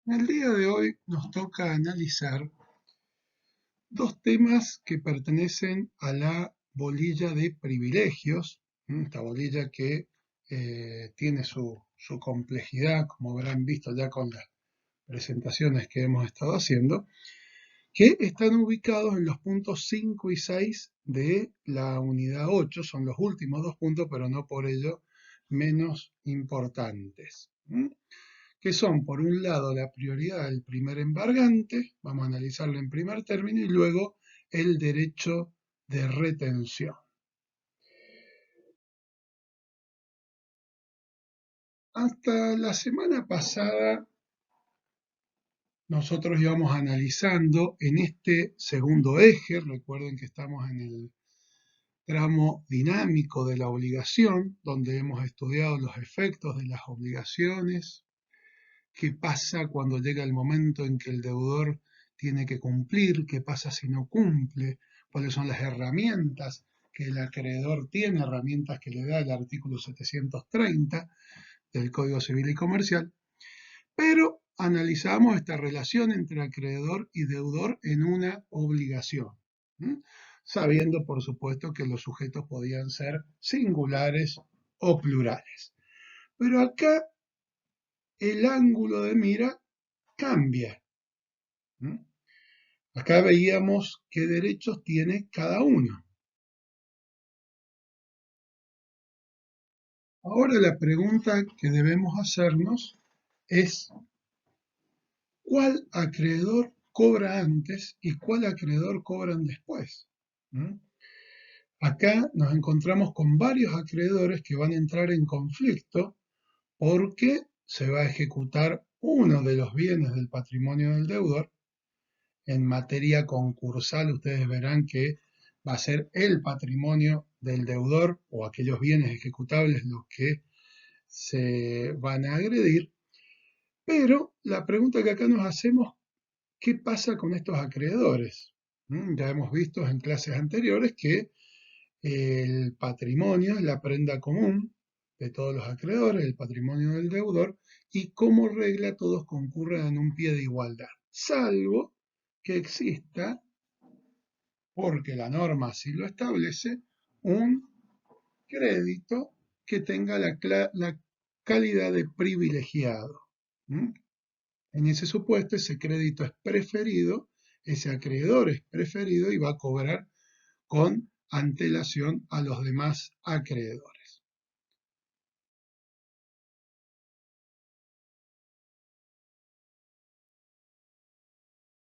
En el día de hoy nos toca analizar dos temas que pertenecen a la bolilla de privilegios, esta bolilla que tiene su complejidad, como habrán visto ya con las presentaciones que hemos estado haciendo, que están ubicados en los puntos 5 y 6 de la unidad 8, son los últimos dos puntos, pero no por ello menos importantes. Que son, por un lado, la prioridad del primer embargante, vamos a analizarlo en primer término, y luego el derecho de retención. Hasta la semana pasada, nosotros íbamos analizando en este segundo eje, recuerden que estamos en el tramo dinámico de la obligación, donde hemos estudiado los efectos de las obligaciones, qué pasa cuando llega el momento en que el deudor tiene que cumplir, qué pasa si no cumple, cuáles son las herramientas que el acreedor tiene, herramientas que le da el artículo 730 del Código Civil y Comercial, pero analizamos esta relación entre acreedor y deudor en una obligación, sabiendo por supuesto que los sujetos podían ser singulares o plurales. Pero acá el ángulo de mira cambia. Acá veíamos qué derechos tiene cada uno. Ahora la pregunta que debemos hacernos es ¿cuál acreedor cobra antes y cuál acreedor cobran después? Acá nos encontramos con varios acreedores que van a entrar en conflicto porque se va a ejecutar uno de los bienes del patrimonio del deudor. En materia concursal ustedes verán que va a ser el patrimonio del deudor o aquellos bienes ejecutables los que se van a agredir. Pero la pregunta que acá nos hacemos, ¿qué pasa con estos acreedores? Ya hemos visto en clases anteriores que el patrimonio es la prenda común de todos los acreedores, el patrimonio del deudor, y como regla todos concurren en un pie de igualdad, salvo que exista, porque la norma así lo establece, un crédito que tenga la calidad de privilegiado. En ese supuesto, ese crédito es preferido, ese acreedor es preferido y va a cobrar con antelación a los demás acreedores.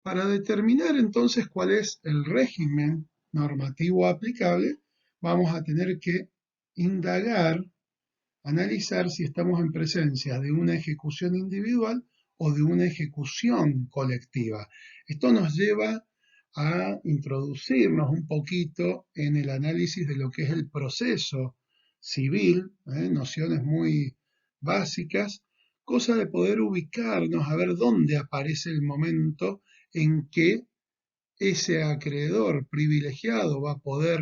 Para determinar entonces cuál es el régimen normativo aplicable, vamos a tener que indagar, analizar si estamos en presencia de una ejecución individual o de una ejecución colectiva. Esto nos lleva a introducirnos un poquito en el análisis de lo que es el proceso civil, nociones muy básicas, cosa de poder ubicarnos, a ver dónde aparece el momento en que ese acreedor privilegiado va a poder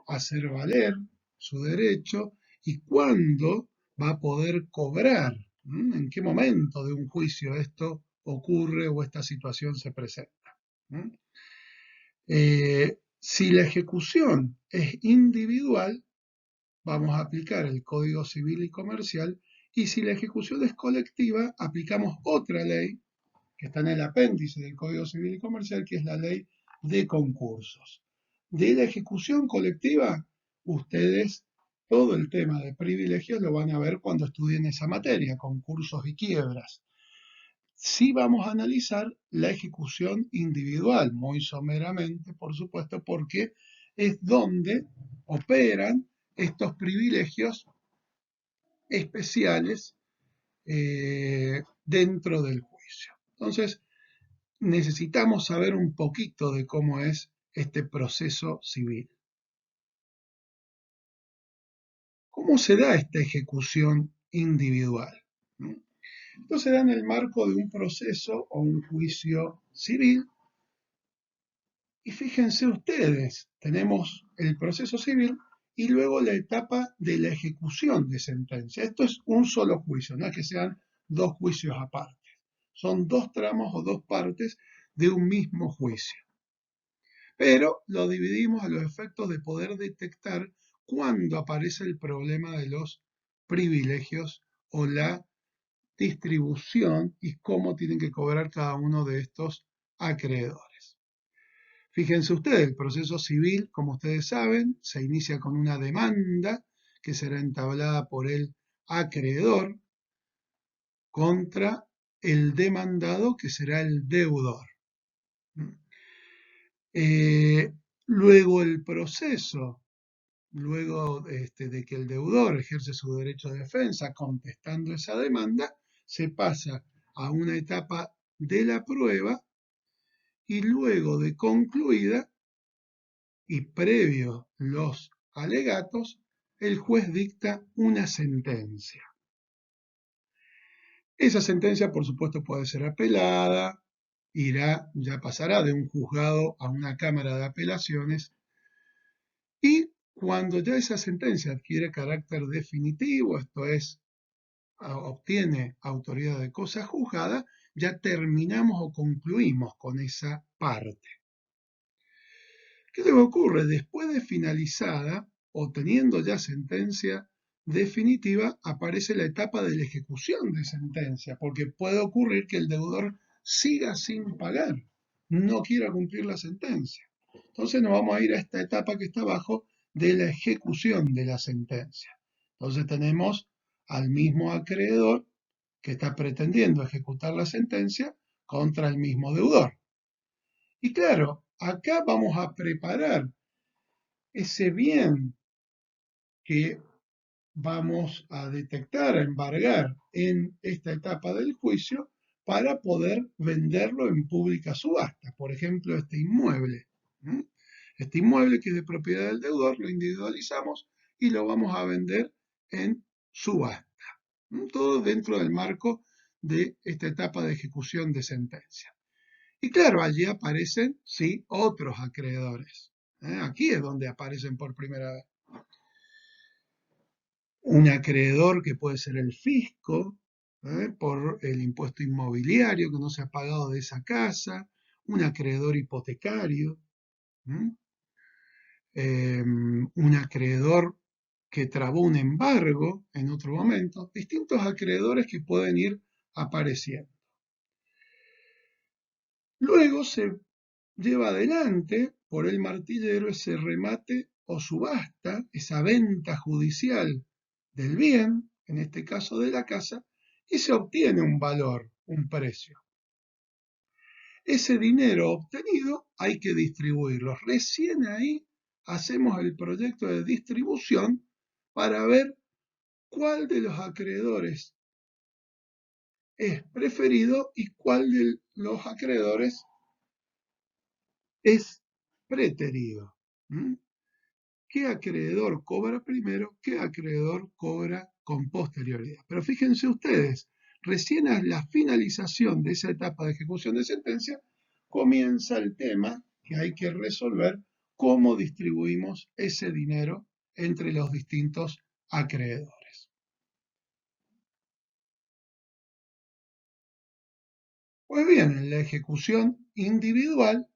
hacer valer su derecho y cuándo va a poder cobrar, en qué momento de un juicio esto ocurre o esta situación se presenta. Si la ejecución es individual, vamos a aplicar el Código Civil y Comercial, y si la ejecución es colectiva, aplicamos otra ley que está en el apéndice del Código Civil y Comercial, que es la ley de concursos. De la ejecución colectiva, ustedes todo el tema de privilegios lo van a ver cuando estudien esa materia, concursos y quiebras. Sí vamos a analizar la ejecución individual, muy someramente, por supuesto, porque es donde operan estos privilegios especiales dentro del juicio. Entonces, necesitamos saber un poquito de cómo es este proceso civil. ¿Cómo se da esta ejecución individual? Esto se da en el marco de un proceso o un juicio civil. Y fíjense ustedes, tenemos el proceso civil y luego la etapa de la ejecución de sentencia. Esto es un solo juicio, no es que sean dos juicios aparte. son dos tramos o dos partes de un mismo juicio. Pero lo dividimos a los efectos de poder detectar cuándo aparece el problema de los privilegios o la distribución y cómo tienen que cobrar cada uno de estos acreedores. Fíjense ustedes, el proceso civil, como ustedes saben, se inicia con una demanda que será entablada por el acreedor contra el demandado, que será el deudor. Luego el proceso, luego de que el deudor ejerce su derecho de defensa contestando esa demanda, se pasa a una etapa de la prueba y luego de concluida y previo los alegatos, el juez dicta una sentencia. Esa sentencia, por supuesto, puede ser apelada, ya pasará de un juzgado a una cámara de apelaciones y cuando ya esa sentencia adquiere carácter definitivo, esto es, obtiene autoridad de cosa juzgada, ya terminamos o concluimos con esa parte. ¿Qué es lo que ocurre? Después de finalizada o teniendo ya sentencia definitiva, aparece la etapa de la ejecución de sentencia, porque puede ocurrir que el deudor siga sin pagar, no quiera cumplir la sentencia. Entonces nos vamos a ir a esta etapa que está abajo de la ejecución de la sentencia. Entonces tenemos al mismo acreedor que está pretendiendo ejecutar la sentencia contra el mismo deudor. Y claro, acá vamos a preparar ese bien que vamos a detectar, a embargar en esta etapa del juicio para poder venderlo en pública subasta. Por ejemplo, este inmueble. Este inmueble que es de propiedad del deudor, lo individualizamos y lo vamos a vender en subasta. Todo dentro del marco de esta etapa de ejecución de sentencia. Y claro, allí aparecen, sí, otros acreedores. Aquí es donde aparecen por primera vez. Un acreedor que puede ser el fisco, por el impuesto inmobiliario que no se ha pagado de esa casa, un acreedor hipotecario, un acreedor que trabó un embargo en otro momento, distintos acreedores que pueden ir apareciendo. Luego se lleva adelante por el martillero ese remate o subasta, esa venta judicial del bien, en este caso de la casa, y se obtiene un valor, un precio. Ese dinero obtenido hay que distribuirlo. Recién ahí hacemos el proyecto de distribución para ver cuál de los acreedores es preferido y cuál de los acreedores es preterido. ¿Qué acreedor cobra primero? ¿Qué acreedor cobra con posterioridad? Pero fíjense ustedes, recién a la finalización de esa etapa de ejecución de sentencia, comienza el tema que hay que resolver, cómo distribuimos ese dinero entre los distintos acreedores. Pues bien, en la ejecución individual,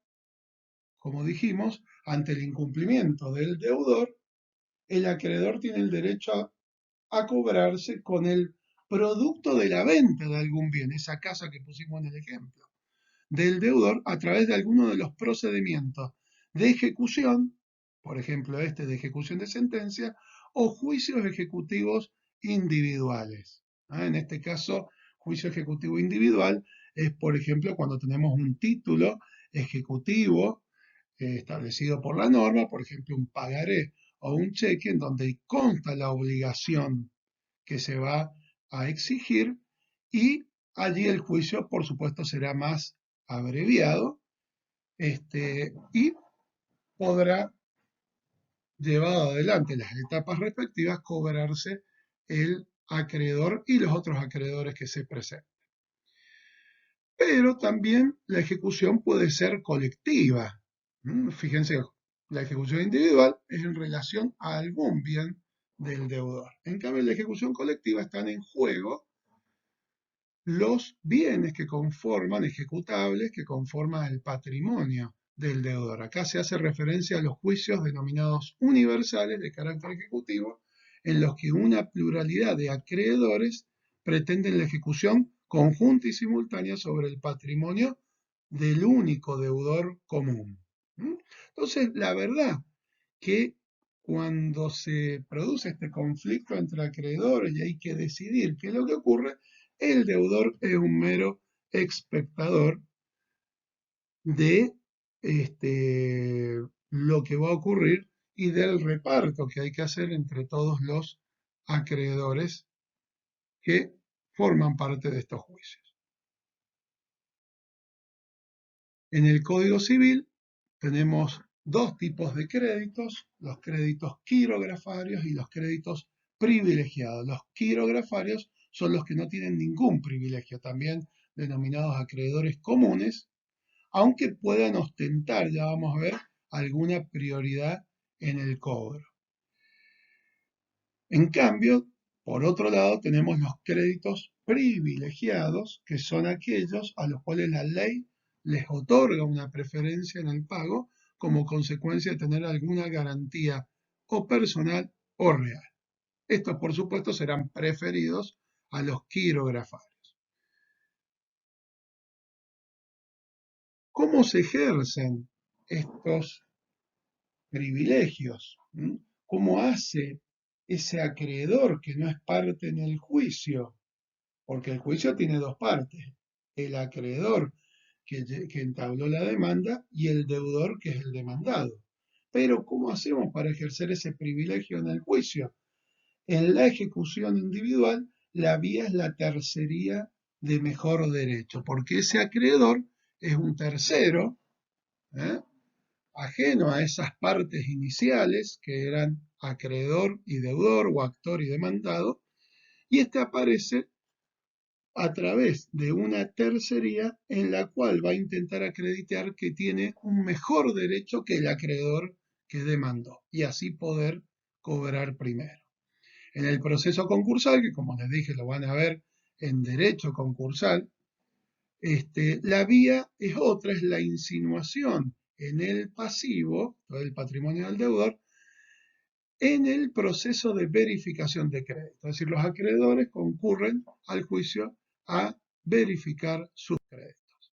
como dijimos, ante el incumplimiento del deudor, el acreedor tiene el derecho a cobrarse con el producto de la venta de algún bien, esa casa que pusimos en el ejemplo, del deudor a través de alguno de los procedimientos de ejecución, por ejemplo este de ejecución de sentencia, o juicios ejecutivos individuales. En este caso, juicio ejecutivo individual es, por ejemplo, cuando tenemos un título ejecutivo establecido por la norma, por ejemplo, un pagaré o un cheque en donde consta la obligación que se va a exigir y allí el juicio, por supuesto, será más abreviado y podrá, llevado adelante las etapas respectivas, cobrarse el acreedor y los otros acreedores que se presenten. Pero también la ejecución puede ser colectiva. Fíjense, la ejecución individual es en relación a algún bien del deudor. En cambio, la ejecución colectiva están en juego los bienes que conforman, ejecutables, que conforman el patrimonio del deudor. Acá se hace referencia a los juicios denominados universales de carácter ejecutivo, en los que una pluralidad de acreedores pretenden la ejecución conjunta y simultánea sobre el patrimonio del único deudor común. Entonces, la verdad que cuando se produce este conflicto entre acreedores y hay que decidir qué es lo que ocurre, el deudor es un mero espectador de lo que va a ocurrir y del reparto que hay que hacer entre todos los acreedores que forman parte de estos juicios. En el Código Civil tenemos dos tipos de créditos, los créditos quirografarios y los créditos privilegiados. Los quirografarios son los que no tienen ningún privilegio, también denominados acreedores comunes, aunque puedan ostentar, ya vamos a ver, alguna prioridad en el cobro. En cambio, por otro lado, tenemos los créditos privilegiados, que son aquellos a los cuales la ley les otorga una preferencia en el pago como consecuencia de tener alguna garantía o personal o real. Estos, por supuesto, serán preferidos a los quirografarios. ¿Cómo se ejercen estos privilegios? ¿Cómo hace ese acreedor que no es parte en el juicio? Porque el juicio tiene dos partes, el acreedor que entabló la demanda y el deudor que es el demandado. Pero ¿cómo hacemos para ejercer ese privilegio en el juicio? En la ejecución individual, la vía es la tercería de mejor derecho, porque ese acreedor es un tercero, ¿eh? Ajeno a esas partes iniciales que eran acreedor y deudor o actor y demandado, y este aparece a través de una tercería en la cual va a intentar acreditar que tiene un mejor derecho que el acreedor que demandó y así poder cobrar primero. En el proceso concursal, que como les dije lo van a ver en derecho concursal, la vía es otra, es la insinuación en el pasivo, todo el patrimonio del deudor, en el proceso de verificación de crédito. Es decir, los acreedores concurren al juicio a verificar sus créditos.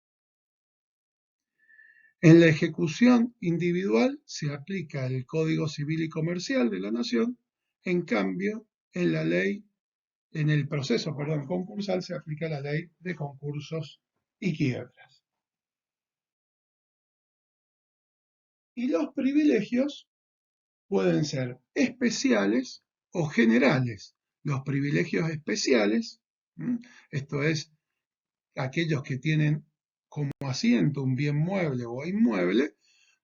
En la ejecución individual se aplica el Código Civil y Comercial de la Nación, en cambio, en el proceso, concursal se aplica la ley de concursos y quiebras. Y los privilegios pueden ser especiales o generales. Los privilegios especiales, esto es, aquellos que tienen como asiento un bien mueble o inmueble,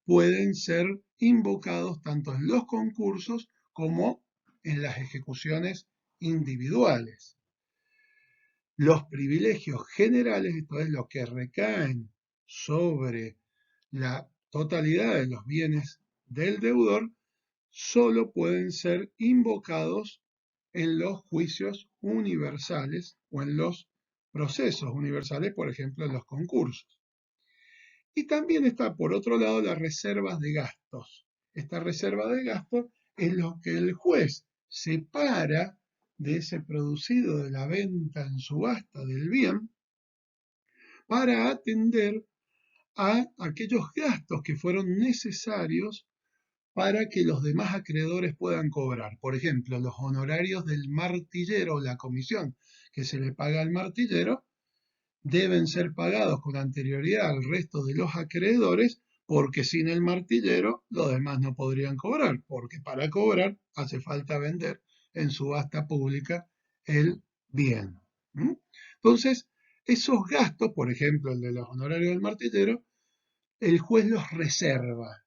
pueden ser invocados tanto en los concursos como en las ejecuciones individuales. Los privilegios generales, esto es, los que recaen sobre la totalidad de los bienes del deudor, solo pueden ser invocados en los juicios universales o en los procesos universales, por ejemplo, en los concursos. Y también está, por otro lado, las reservas de gastos. Esta reserva de gastos es lo que el juez separa de ese producido de la venta en subasta del bien para atender a aquellos gastos que fueron necesarios para que los demás acreedores puedan cobrar. Por ejemplo, los honorarios del martillero o la comisión que se le paga al martillero deben ser pagados con anterioridad al resto de los acreedores porque sin el martillero los demás no podrían cobrar, porque para cobrar hace falta vender en subasta pública el bien. Entonces, esos gastos, por ejemplo, el de los honorarios del martillero, el juez los reserva,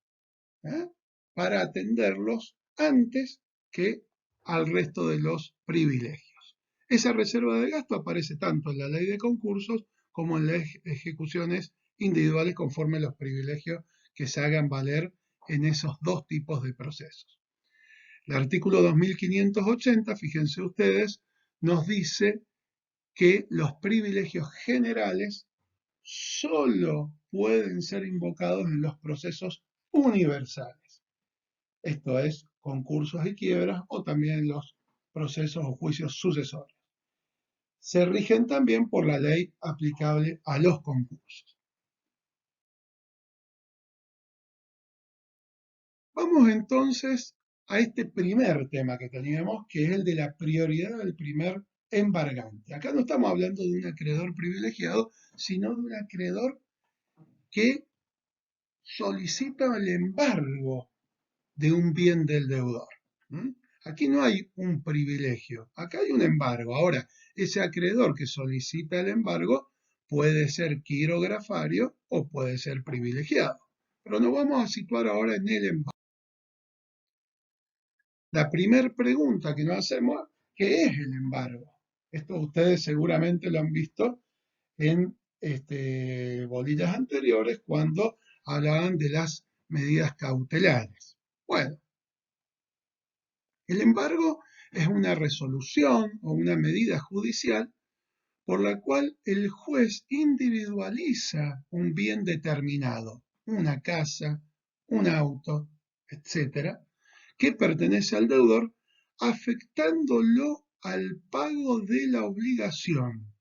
¿eh? Para atenderlos antes que al resto de los privilegios. Esa reserva de gasto aparece tanto en la ley de concursos como en las ejecuciones individuales conforme a los privilegios que se hagan valer en esos dos tipos de procesos. El artículo 2580, fíjense ustedes, nos dice que los privilegios generales solo pueden ser invocados en los procesos universales. Esto es, concursos y quiebras o también los procesos o juicios sucesorios. Se rigen también por la ley aplicable a los concursos. Vamos entonces a este primer tema que teníamos, que es el de la prioridad del primer embargante. Acá no estamos hablando de un acreedor privilegiado, sino de un acreedor que solicita el embargo de un bien del deudor. Aquí no hay un privilegio, acá hay un embargo. Ahora, ese acreedor que solicita el embargo puede ser quirografario o puede ser privilegiado. Pero nos vamos a situar ahora en el embargo. La primera pregunta que nos hacemos, ¿qué es el embargo? Esto ustedes seguramente lo han visto en bolillas anteriores cuando hablaban de las medidas cautelares. Bueno, el embargo es una resolución o una medida judicial por la cual el juez individualiza un bien determinado, una casa, un auto, etcétera, que pertenece al deudor, afectándolo al pago de la obligación,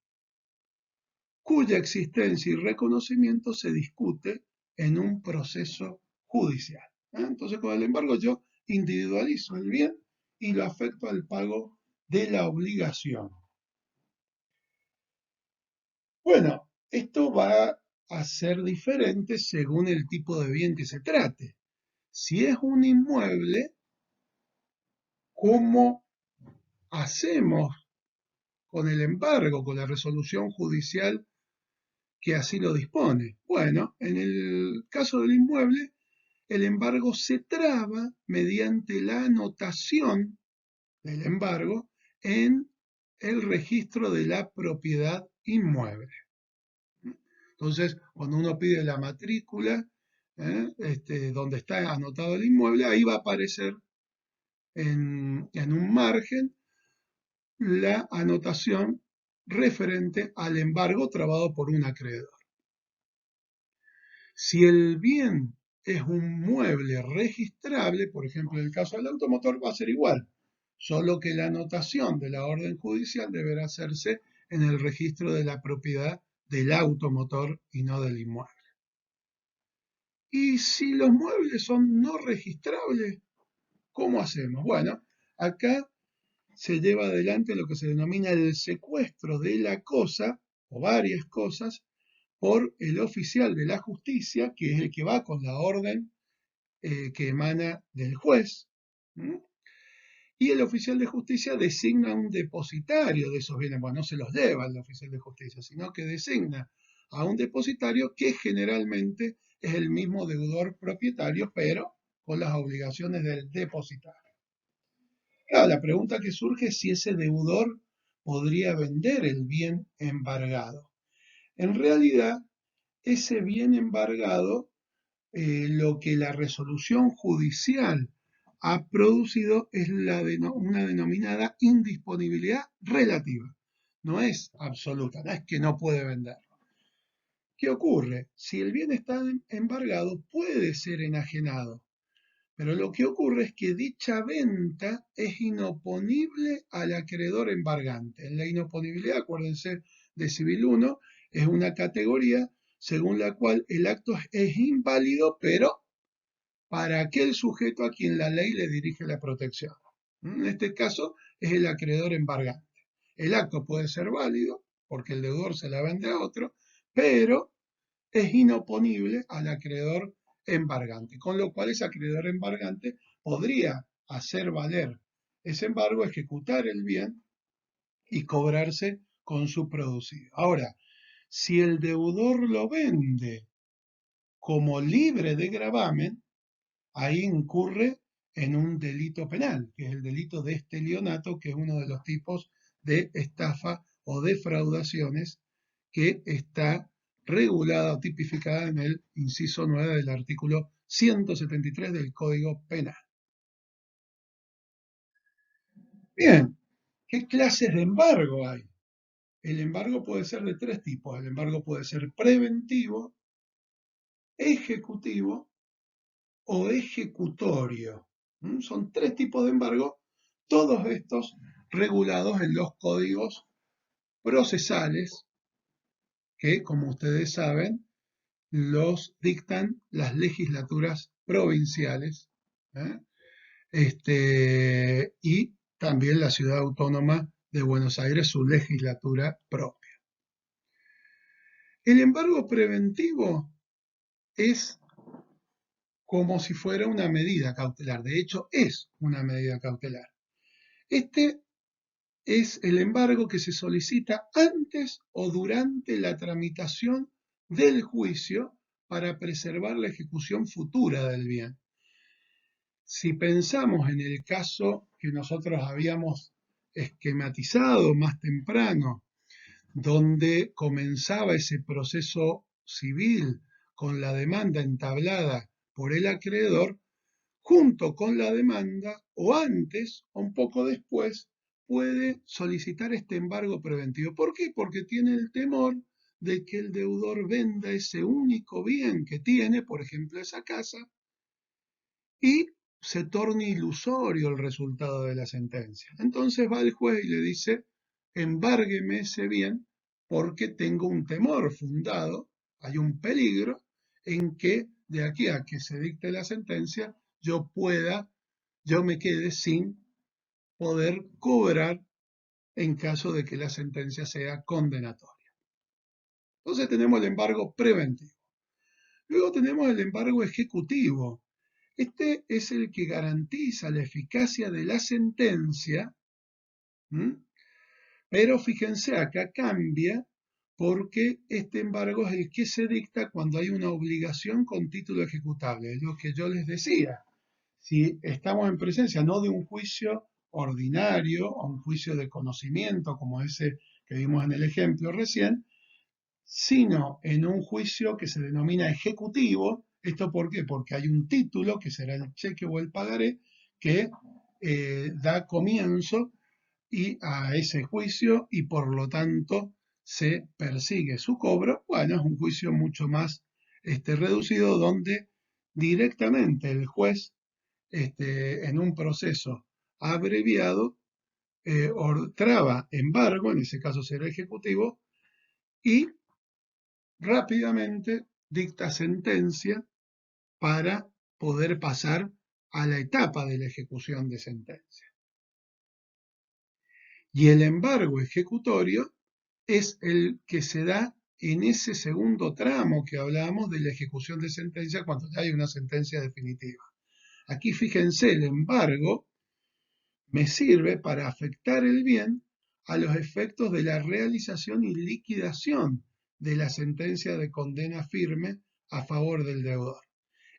cuya existencia y reconocimiento se discute en un proceso judicial. Entonces, con el embargo yo individualizo el bien y lo afecto al pago de la obligación. Bueno, esto va a ser diferente según el tipo de bien que se trate. Si es un inmueble, ¿cómo hacemos con el embargo, con la resolución judicial que así lo dispone? Bueno, en el caso del inmueble, el embargo se traba mediante la anotación del embargo en el registro de la propiedad inmueble. Entonces, cuando uno pide la matrícula, donde está anotado el inmueble, ahí va a aparecer en un margen la anotación referente al embargo trabado por un acreedor. Si el bien es un mueble registrable, por ejemplo, en el caso del automotor va a ser igual, solo que la anotación de la orden judicial deberá hacerse en el registro de la propiedad del automotor y no del inmueble. Y si los muebles son no registrables, ¿cómo hacemos? Bueno, acá se lleva adelante lo que se denomina el secuestro de la cosa o varias cosas por el oficial de la justicia, que es el que va con la orden que emana del juez. Y el oficial de justicia designa un depositario de esos bienes. Bueno, no se los lleva el oficial de justicia, sino que designa a un depositario que generalmente es el mismo deudor propietario, pero con las obligaciones del depositario. Claro, la pregunta que surge es si ese deudor podría vender el bien embargado. En realidad, ese bien embargado, lo que la resolución judicial ha producido es una denominada indisponibilidad relativa. No es absoluta, no es que no puede venderlo. ¿Qué ocurre? Si el bien está embargado, puede ser enajenado, pero lo que ocurre es que dicha venta es inoponible al acreedor embargante. En la inoponibilidad, acuérdense de Civil 1, es una categoría según la cual el acto es inválido, pero para aquel sujeto a quien la ley le dirige la protección. En este caso es el acreedor embargante. El acto puede ser válido porque el deudor se la vende a otro, pero es inoponible al acreedor embargante, con lo cual ese acreedor embargante podría hacer valer ese embargo, ejecutar el bien y cobrarse con su producido. Ahora, si el deudor lo vende como libre de gravamen, ahí incurre en un delito penal, que es el delito de estelionato, que es uno de los tipos de estafa o defraudaciones que está regulada o tipificada en el inciso 9 del artículo 173 del Código Penal. Bien, ¿qué clases de embargo hay? el embargo puede ser de tres tipos. El embargo puede ser preventivo, ejecutivo o ejecutorio. Son tres tipos de embargo, todos estos regulados en los códigos procesales que, como ustedes saben, los dictan las legislaturas provinciales, ¿eh? Y también la Ciudad Autónoma de Buenos Aires, su legislatura propia. El embargo preventivo es como si fuera una medida cautelar, de hecho es una medida cautelar. Este es el embargo que se solicita antes o durante la tramitación del juicio para preservar la ejecución futura del bien. Si pensamos en el caso que nosotros habíamos esquematizado más temprano, donde comenzaba ese proceso civil con la demanda entablada por el acreedor, junto con la demanda, o antes o un poco después, puede solicitar este embargo preventivo. ¿Por qué? Porque tiene el temor de que el deudor venda ese único bien que tiene, por ejemplo esa casa, y se torne ilusorio el resultado de la sentencia. Entonces va el juez y le dice, embárgueme ese bien porque tengo un temor fundado, hay un peligro en que de aquí a que se dicte la sentencia yo me quede sin poder cobrar en caso de que la sentencia sea condenatoria. Entonces tenemos el embargo preventivo. Luego tenemos el embargo ejecutivo. Este es el que garantiza la eficacia de la sentencia, ¿m? Pero fíjense, acá cambia porque este embargo es el que se dicta cuando hay una obligación con título ejecutable. Es lo que yo les decía. Si estamos en presencia no de un juicio ordinario o un juicio de conocimiento como ese que vimos en el ejemplo recién, sino en un juicio que se denomina ejecutivo. ¿Esto por qué? Porque hay un título, que será el cheque o el pagaré, que da comienzo a ese juicio y por lo tanto se persigue su cobro. Bueno, es un juicio mucho más reducido donde directamente el juez, en un proceso abreviado, traba embargo, en ese caso será ejecutivo, y rápidamente dicta sentencia para poder pasar a la etapa de la ejecución de sentencia. Y el embargo ejecutorio es el que se da en ese segundo tramo que hablábamos de la ejecución de sentencia cuando ya hay una sentencia definitiva. Aquí fíjense, el embargo me sirve para afectar el bien a los efectos de la realización y liquidación de la sentencia de condena firme a favor del deudor.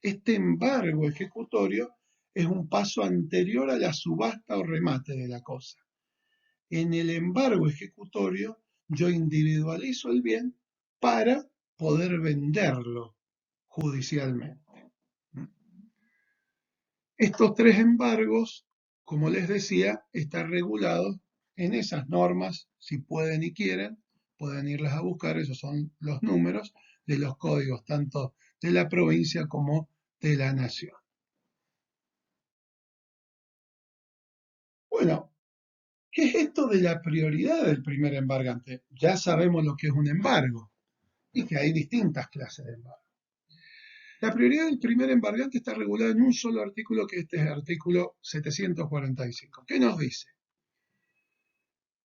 Este embargo ejecutorio es un paso anterior a la subasta o remate de la cosa. En el embargo ejecutorio yo individualizo el bien para poder venderlo judicialmente. Estos tres embargos, como les decía, están regulados en esas normas. Si pueden y quieren, pueden irlas a buscar. Esos son los números de los códigos, tanto de la provincia como de la nación. Bueno, ¿qué es esto de la prioridad del primer embargante? Ya sabemos lo que es un embargo y que hay distintas clases de embargo. La prioridad del primer embargante está regulada en un solo artículo, que este es el artículo 745. ¿Qué nos dice?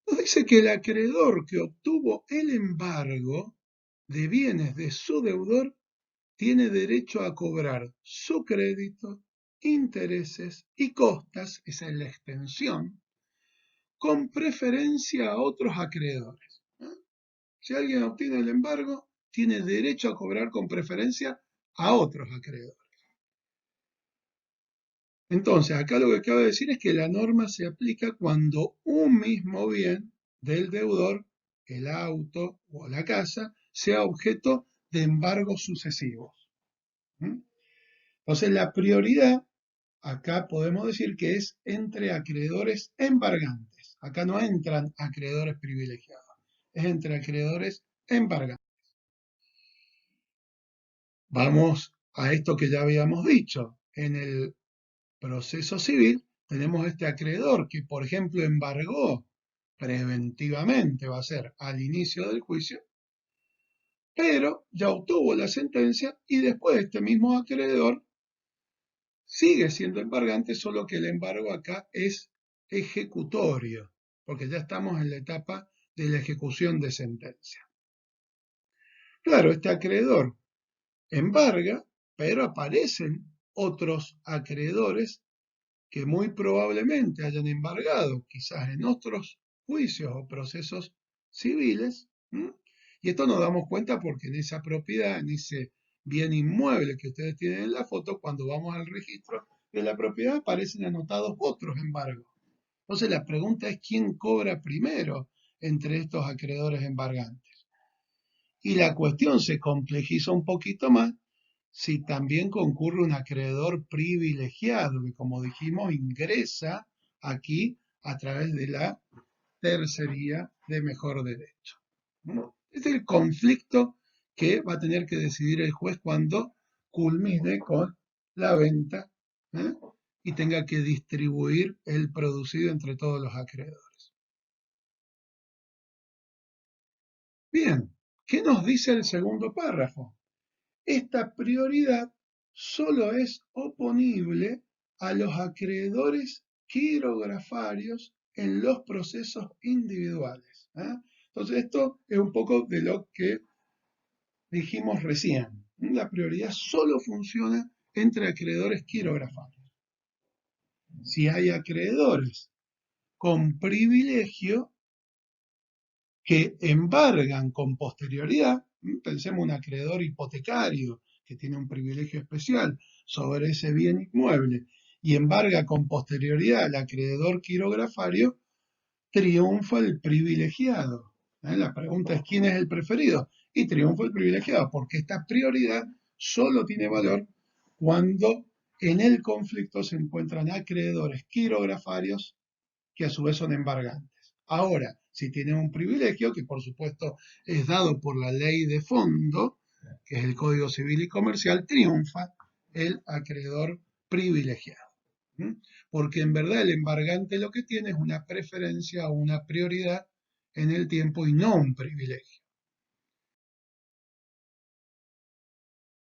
Nos dice que el acreedor que obtuvo el embargo de bienes de su deudor tiene derecho a cobrar su crédito, intereses y costas, esa es la extensión, con preferencia a otros acreedores. Si alguien obtiene el embargo, tiene derecho a cobrar con preferencia a otros acreedores. Entonces, acá lo que acabo de decir es que la norma se aplica cuando un mismo bien del deudor, el auto o la casa, sea objeto de embargos sucesivos. Entonces, la prioridad, acá podemos decir que es entre acreedores embargantes. Acá no entran acreedores privilegiados. es entre acreedores embargantes. Vamos a esto que ya habíamos dicho. En el proceso civil tenemos este acreedor que, por ejemplo, embargó preventivamente, va a ser al inicio del juicio, pero ya obtuvo la sentencia y después este mismo acreedor sigue siendo embargante, solo que el embargo acá es ejecutorio, porque ya estamos en la etapa de la ejecución de sentencia. Claro, este acreedor embarga, pero aparecen otros acreedores que muy probablemente hayan embargado, quizás en otros juicios o procesos civiles. ¿M? Y esto nos damos cuenta porque en esa propiedad, en ese bien inmueble que ustedes tienen en la foto, cuando vamos al registro de la propiedad aparecen anotados otros embargos. Entonces la pregunta es quién cobra primero entre estos acreedores embargantes. Y la cuestión se complejiza un poquito más si también concurre un acreedor privilegiado, que como dijimos ingresa aquí a través de la tercería de mejor derecho. ¿No? Este es el conflicto que va a tener que decidir el juez cuando culmine con la venta, ¿eh? Y tenga que distribuir el producido entre todos los acreedores. Bien, ¿qué nos dice el segundo párrafo? Esta prioridad solo es oponible a los acreedores quirografarios en los procesos individuales. ¿Eh? Entonces, esto es un poco de lo que dijimos recién. La prioridad solo funciona entre acreedores quirografarios. Si hay acreedores con privilegio que embargan con posterioridad, pensemos un acreedor hipotecario que tiene un privilegio especial sobre ese bien inmueble y embarga con posterioridad al acreedor quirografario, triunfa el privilegiado. La pregunta es ¿quién es el preferido? Y triunfa el privilegiado, porque esta prioridad solo tiene valor cuando en el conflicto se encuentran acreedores quirografarios que a su vez son embargantes. Ahora, si tienen un privilegio, que por supuesto es dado por la ley de fondo, que es el Código Civil y Comercial, triunfa el acreedor privilegiado. Porque en verdad el embargante lo que tiene es una preferencia o una prioridad en el tiempo y no un privilegio.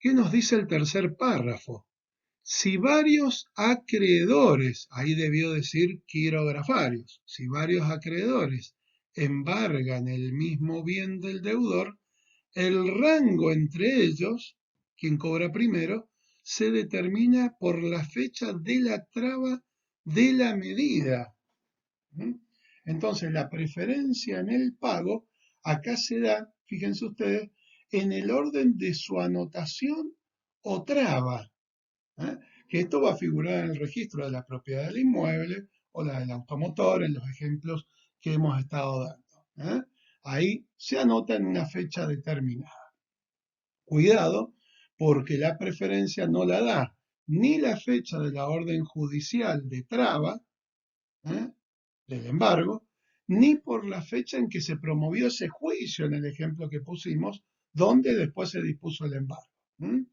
¿Qué nos dice el tercer párrafo? Si varios acreedores, ahí debió decir quirografarios, si varios acreedores embargan el mismo bien del deudor, el rango entre ellos, quien cobra primero, se determina por la fecha de la traba de la medida. Entonces, la preferencia en el pago acá se da, fíjense ustedes, en el orden de su anotación o traba. ¿Eh? Que esto va a figurar en el registro de la propiedad del inmueble o la del automotor, en los ejemplos que hemos estado dando. ¿Eh? Ahí se anota en una fecha determinada. Cuidado, porque la preferencia no la da ni la fecha de la orden judicial de traba, ¿eh? del embargo, ni por la fecha en que se promovió ese juicio en el ejemplo que pusimos, donde después se dispuso el embargo. ¿Eh?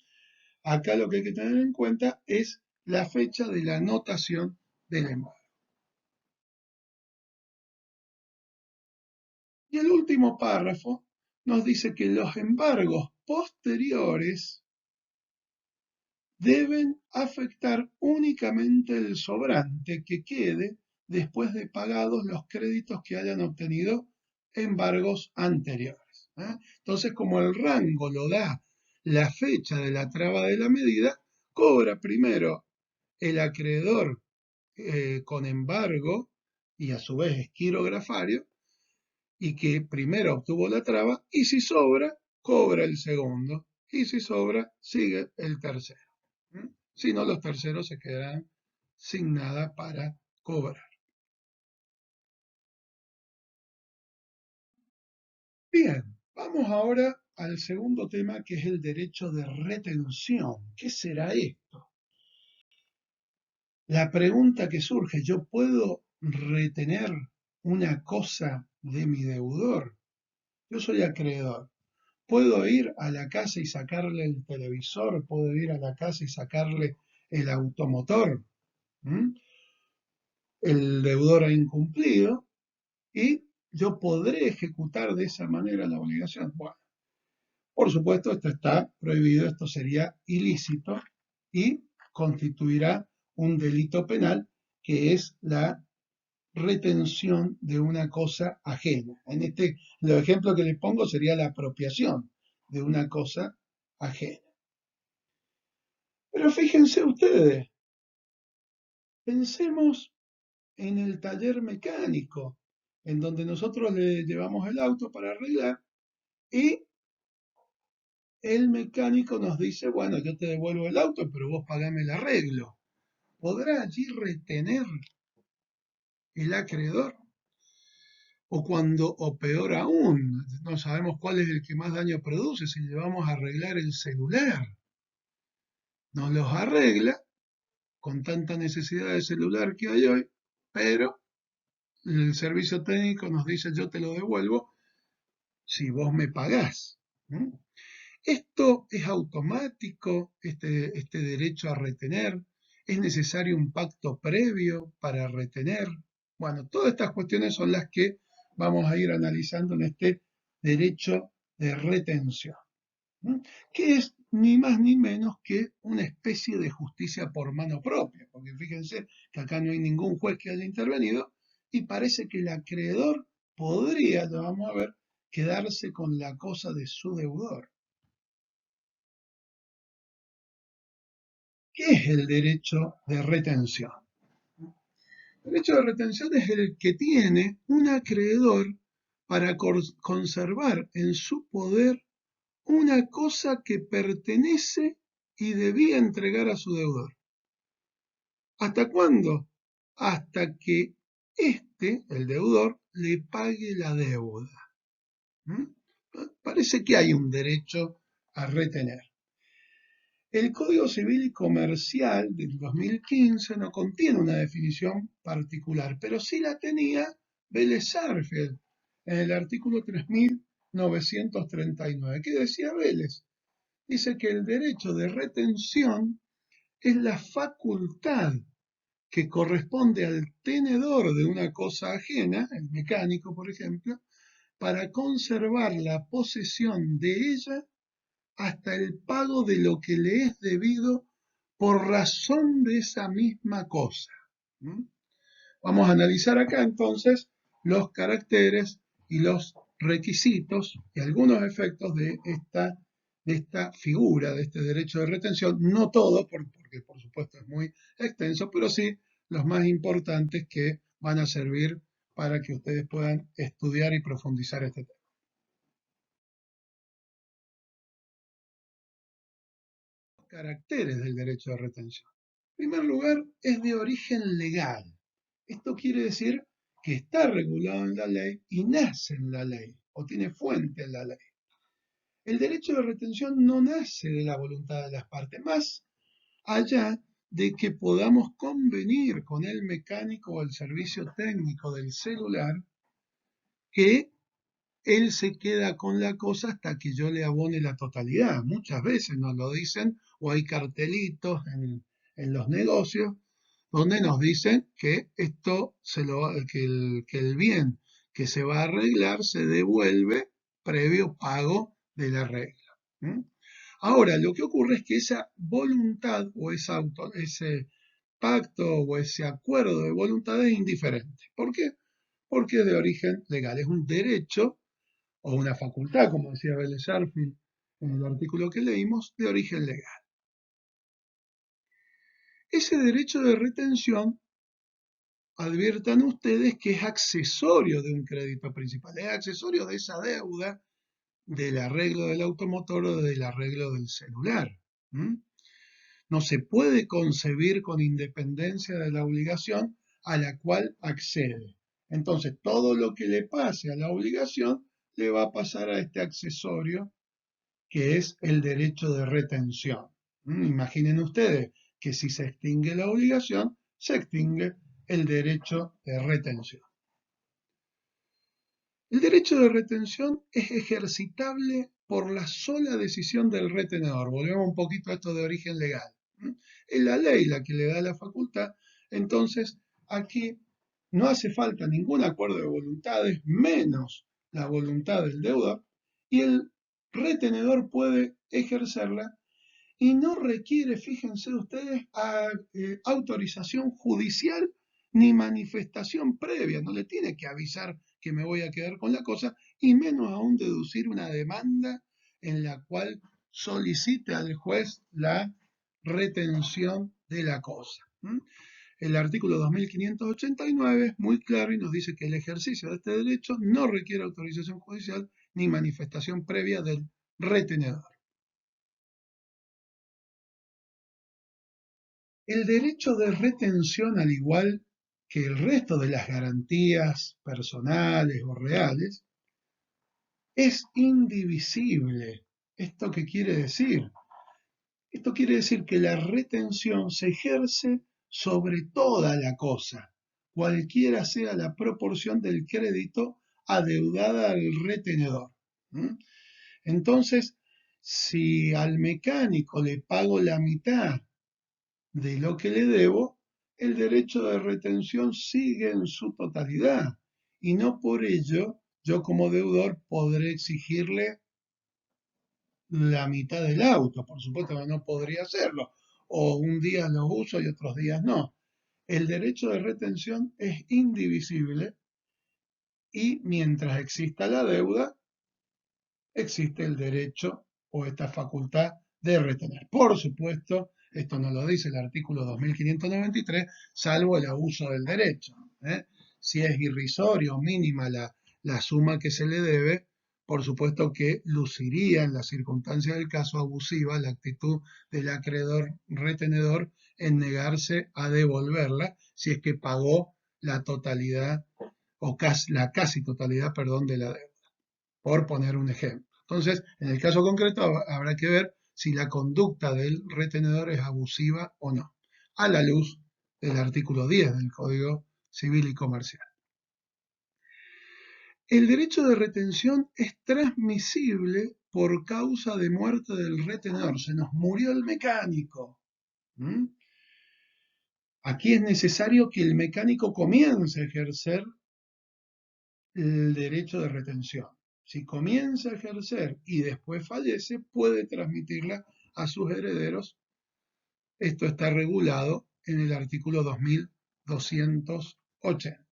Acá lo que hay que tener en cuenta es la fecha de la anotación del embargo. Y el último párrafo nos dice que los embargos posteriores deben afectar únicamente el sobrante que quede después de pagados los créditos que hayan obtenido embargos anteriores. Entonces, como el rango lo da la fecha de la traba de la medida, cobra primero el acreedor con embargo y a su vez es quirografario y que primero obtuvo la traba y si sobra, cobra el segundo y si sobra, sigue el tercero. Si no, los terceros se quedarán sin nada para cobrar. Bien, vamos ahora al segundo tema que es el derecho de retención. ¿Qué será esto? La pregunta que surge, ¿yo puedo retener una cosa de mi deudor? Yo soy acreedor. Puedo ir a la casa y sacarle el televisor, puedo ir a la casa y sacarle el automotor. ¿M? El deudor ha incumplido y yo podré ejecutar de esa manera la obligación. Bueno, por supuesto, esto está prohibido, esto sería ilícito y constituirá un delito penal que es la retención de una cosa ajena. Los ejemplos que les pongo sería la apropiación de una cosa ajena. Pero fíjense ustedes, pensemos en el taller mecánico, en donde nosotros le llevamos el auto para arreglar y el mecánico nos dice, bueno, yo te devuelvo el auto, pero vos pagame el arreglo. ¿Podrá allí retener el acreedor? O peor aún, no sabemos cuál es el que más daño produce, si le vamos a arreglar el celular. Nos los arregla con tanta necesidad de celular que hay hoy, pero el servicio técnico nos dice yo te lo devuelvo si vos me pagás. ¿No? Esto es automático, este derecho a retener. ¿Es necesario un pacto previo para retener? Bueno, todas estas cuestiones son las que vamos a ir analizando en este derecho de retención, ¿no? Que es ni más ni menos que una especie de justicia por mano propia, porque fíjense que acá no hay ningún juez que haya intervenido y parece que el acreedor podría, lo vamos a ver, quedarse con la cosa de su deudor. ¿Qué es el derecho de retención? El derecho de retención es el que tiene un acreedor para conservar en su poder una cosa que pertenece y debía entregar a su deudor. ¿Hasta cuándo? Hasta que el deudor, le pague la deuda. ¿Mm? Parece que hay un derecho a retener. El Código Civil y Comercial del 2015 no contiene una definición particular, pero sí la tenía Vélez Sarsfield en el artículo 3939. ¿Qué decía Vélez? Dice que el derecho de retención es la facultad que corresponde al tenedor de una cosa ajena, el mecánico por ejemplo, para conservar la posesión de ella hasta el pago de lo que le es debido por razón de esa misma cosa. ¿Mm? Vamos a analizar acá entonces los caracteres y los requisitos y algunos efectos de esta figura, de este derecho de retención, no todo, porque por supuesto es muy extenso, pero sí los más importantes que van a servir para que ustedes puedan estudiar y profundizar este tema. Los caracteres del derecho de retención. En primer lugar, es de origen legal. Esto quiere decir que está regulado en la ley y nace en la ley o tiene fuente en la ley. El derecho de retención no nace de la voluntad de las partes, más allá de que podamos convenir con el mecánico o el servicio técnico del celular que él se queda con la cosa hasta que yo le abone la totalidad. Muchas veces nos lo dicen o hay cartelitos en los negocios donde nos dicen que que el bien que se va a arreglar se devuelve previo pago del arreglo. ¿Mm? Ahora, lo que ocurre es que esa voluntad o ese pacto o ese acuerdo de voluntad es indiferente. ¿Por qué? Porque es de origen legal, es un derecho o una facultad, como decía Vélez Sarsfield en el artículo que leímos, de origen legal. Ese derecho de retención, adviertan ustedes que es accesorio de un crédito principal, es accesorio de esa deuda del arreglo del automotor o del arreglo del celular. ¿Mm? No se puede concebir con independencia de la obligación a la cual accede. Entonces, todo lo que le pase a la obligación le va a pasar a este accesorio que es el derecho de retención. Imaginen ustedes que si se extingue la obligación, se extingue el derecho de retención. El derecho de retención es ejercitable por la sola decisión del retenedor. Volvemos un poquito a esto de origen legal. Es la ley la que le da la facultad. Entonces, aquí no hace falta ningún acuerdo de voluntades, menos la voluntad del deudor, y el retenedor puede ejercerla y no requiere, fíjense ustedes, autorización judicial ni manifestación previa, no le tiene que avisar que me voy a quedar con la cosa y menos aún deducir una demanda en la cual solicite al juez la retención de la cosa. El artículo 2589 es muy claro y nos dice que el ejercicio de este derecho no requiere autorización judicial ni manifestación previa del retenedor. El derecho de retención, al igual que el resto de las garantías personales o reales, es indivisible. ¿Esto qué quiere decir? Esto quiere decir que la retención se ejerce sobre toda la cosa, cualquiera sea la proporción del crédito adeudada al retenedor. ¿Mm? Entonces, si al mecánico le pago la mitad de lo que le debo, el derecho de retención sigue en su totalidad y no por ello yo como deudor podré exigirle la mitad del auto. Por supuesto que no podría hacerlo, o un día lo uso y otros días no. El derecho de retención es indivisible y mientras exista la deuda, existe el derecho o esta facultad de retener. Por supuesto, esto nos lo dice el artículo 2593, salvo el abuso del derecho. ¿eh? Si es irrisorio o mínima la suma que se le debe, por supuesto que luciría en las circunstancias del caso abusiva la actitud del acreedor retenedor en negarse a devolverla si es que pagó la totalidad o la casi totalidad, perdón, de la deuda, por poner un ejemplo. Entonces, en el caso concreto habrá que ver si la conducta del retenedor es abusiva o no, a la luz del artículo 10 del Código Civil y Comercial. El derecho de retención es transmisible por causa de muerte del retenedor. Se nos murió el mecánico. ¿Mm? Aquí es necesario que el mecánico comience a ejercer el derecho de retención. Si comienza a ejercer y después fallece, puede transmitirla a sus herederos. Esto está regulado en el artículo 2280.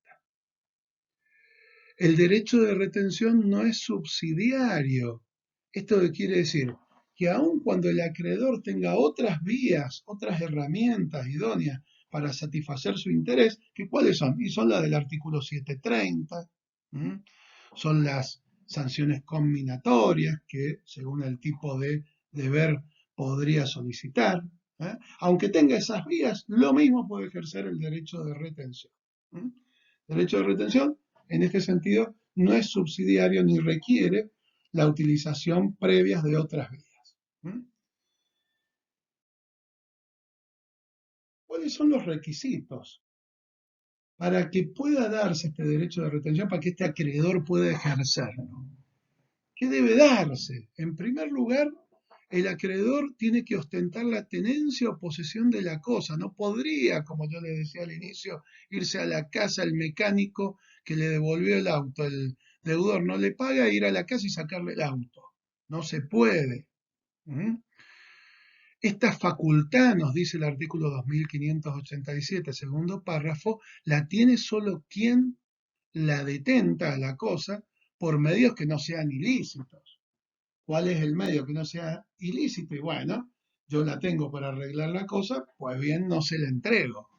El derecho de retención no es subsidiario. ¿Esto qué quiere decir? Que aun cuando el acreedor tenga otras vías, otras herramientas idóneas para satisfacer su interés, ¿que cuáles son? Y son las del artículo 730, ¿m? Son las sanciones combinatorias que, según el tipo de deber, podría solicitar. Aunque tenga esas vías, lo mismo puede ejercer el derecho de retención. Derecho de retención, en este sentido, no es subsidiario ni requiere la utilización previa de otras vías. ¿Cuáles son los requisitos para que pueda darse este derecho de retención, para que este acreedor pueda ejercerlo? ¿Qué debe darse? En primer lugar, el acreedor tiene que ostentar la tenencia o posesión de la cosa. No podría, como yo le decía al inicio, irse a la casa el mecánico que le devolvió el auto. El deudor no le paga, ir a la casa y sacarle el auto. No se puede. ¿Mm? Esta facultad, nos dice el artículo 2587, segundo párrafo, la tiene solo quien la detenta a la cosa por medios que no sean ilícitos. ¿Cuál es el medio que no sea ilícito? Y bueno, yo la tengo para arreglar la cosa, pues bien, no se la entrego.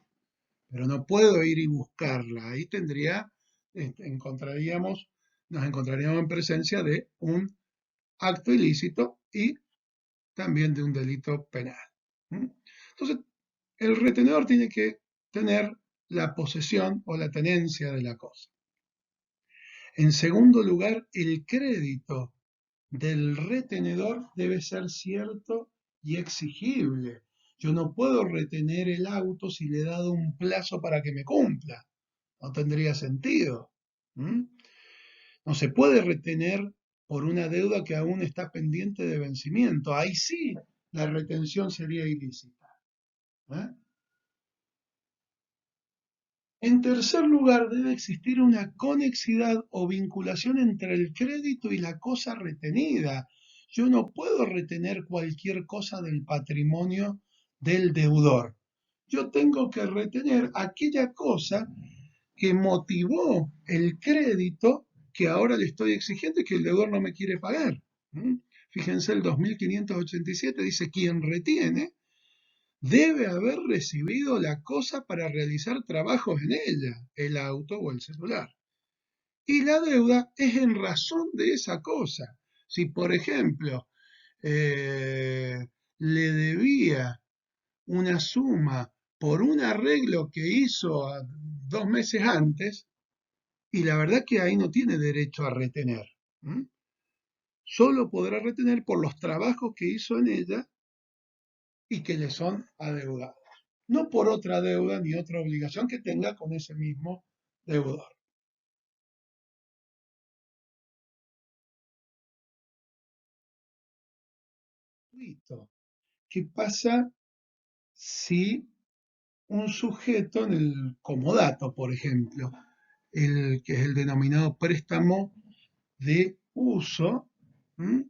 Pero no puedo ir y buscarla. Ahí nos encontraríamos en presencia de un acto ilícito y también de un delito penal. Entonces, el retenedor tiene que tener la posesión o la tenencia de la cosa. En segundo lugar, el crédito del retenedor debe ser cierto y exigible. Yo no puedo retener el auto si le he dado un plazo para que me cumpla. No tendría sentido. ¿Mm? No se puede retener por una deuda que aún está pendiente de vencimiento. Ahí sí la retención sería ilícita. ¿Eh? En tercer lugar, debe existir una conexidad o vinculación entre el crédito y la cosa retenida. Yo no puedo retener cualquier cosa del patrimonio del deudor. Yo tengo que retener aquella cosa que motivó el crédito que ahora le estoy exigiendo y que el deudor no me quiere pagar. ¿Mm? Fíjense, el 2587 dice, quien retiene debe haber recibido la cosa para realizar trabajos en ella, el auto o el celular. Y la deuda es en razón de esa cosa. Si, por ejemplo, le debía una suma por un arreglo que hizo 2 meses antes, y la verdad que ahí no tiene derecho a retener. ¿M? Solo podrá retener por los trabajos que hizo en ella y que le son adeudados. No por otra deuda ni otra obligación que tenga con ese mismo deudor. Listo. ¿Qué pasa si un sujeto en el comodato, por ejemplo, el que es el denominado préstamo de uso, ¿m?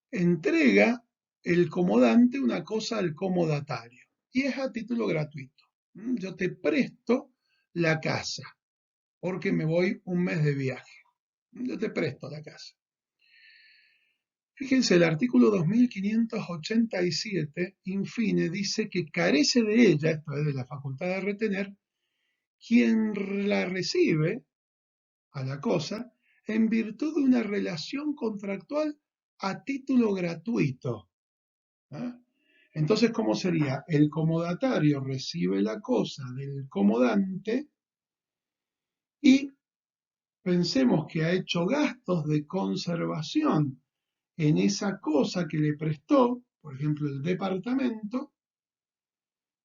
Entrega el comodante una cosa al comodatario y es a título gratuito? ¿M? Yo te presto la casa porque me voy un mes de viaje. Yo te presto la casa. Fíjense, el artículo 2587, infine, dice que carece de ella, esto es de la facultad de retener, quien la recibe a la cosa en virtud de una relación contractual a título gratuito. ¿Eh? Entonces, ¿cómo sería? El comodatario recibe la cosa del comodante y pensemos que ha hecho gastos de conservación en esa cosa que le prestó, por ejemplo, el departamento.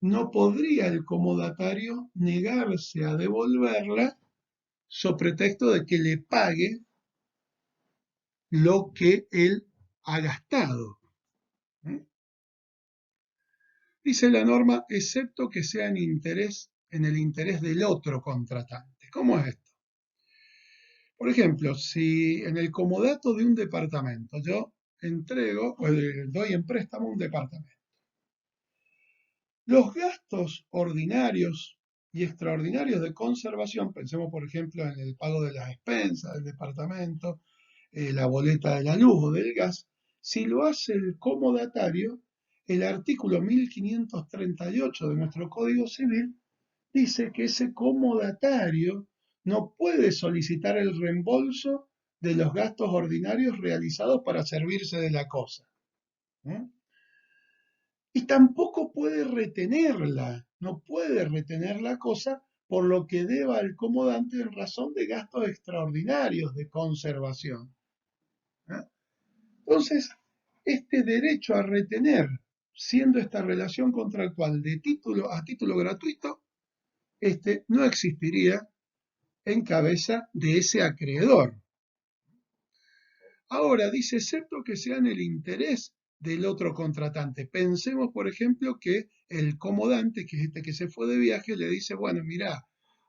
No podría el comodatario negarse a devolverla so pretexto de que le pague lo que él ha gastado. ¿Eh? Dice la norma, excepto que sea en el interés del otro contratante. ¿Cómo es esto? Por ejemplo, si en el comodato de un departamento yo entrego o doy en préstamo un departamento, los gastos ordinarios y extraordinarios de conservación, pensemos por ejemplo en el pago de las expensas del departamento, la boleta de la luz o del gas, si lo hace el comodatario, el artículo 1538 de nuestro Código Civil dice que ese comodatario no puede solicitar el reembolso de los gastos ordinarios realizados para servirse de la cosa. ¿Eh? Y tampoco puede retenerla, no puede retener la cosa por lo que deba al comodante en razón de gastos extraordinarios de conservación. ¿Eh? Entonces, este derecho a retener, siendo esta relación contractual de título a título gratuito, no existiría en cabeza de ese acreedor. Ahora dice, excepto que sea en el interés del otro contratante. Pensemos, por ejemplo, que el comodante, que es este que se fue de viaje, le dice, bueno, mira,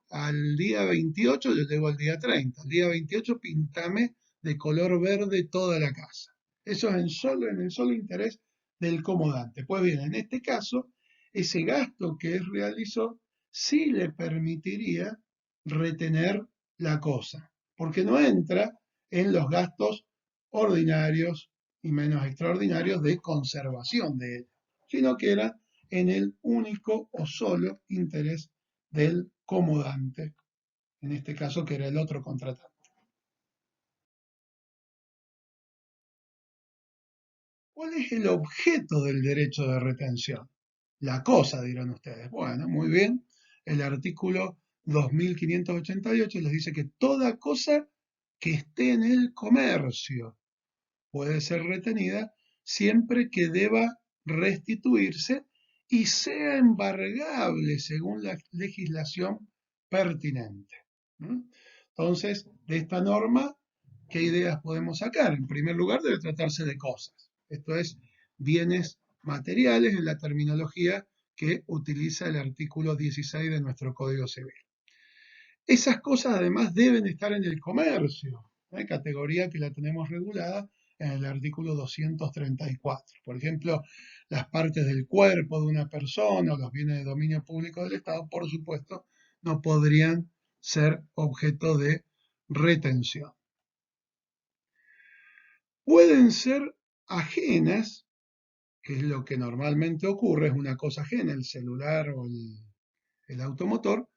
al día 28 yo llego al día 30, al día 28 pintame de color verde toda la casa. Eso es en el solo interés del comodante. Pues bien, en este caso, ese gasto que él realizó sí le permitiría retener la cosa, porque no entra en los gastos ordinarios y menos extraordinarios de conservación de ella, sino que era en el único o solo interés del comodante, en este caso que era el otro contratante. ¿Cuál es el objeto del derecho de retención? La cosa, dirán ustedes. Bueno, muy bien. El artículo 2588 les dice que toda cosa que esté en el comercio puede ser retenida siempre que deba restituirse y sea embargable según la legislación pertinente. ¿Mm? Entonces, de esta norma, ¿qué ideas podemos sacar? En primer lugar, debe tratarse de cosas. Esto es, bienes materiales en la terminología que utiliza el artículo 16 de nuestro Código Civil. Esas cosas además deben estar en el comercio, categoría que la tenemos regulada en el artículo 234. Por ejemplo, las partes del cuerpo de una persona o los bienes de dominio público del Estado, por supuesto, no podrían ser objeto de retención. Pueden ser ajenas, que es lo que normalmente ocurre, es una cosa ajena, el celular o el automotor,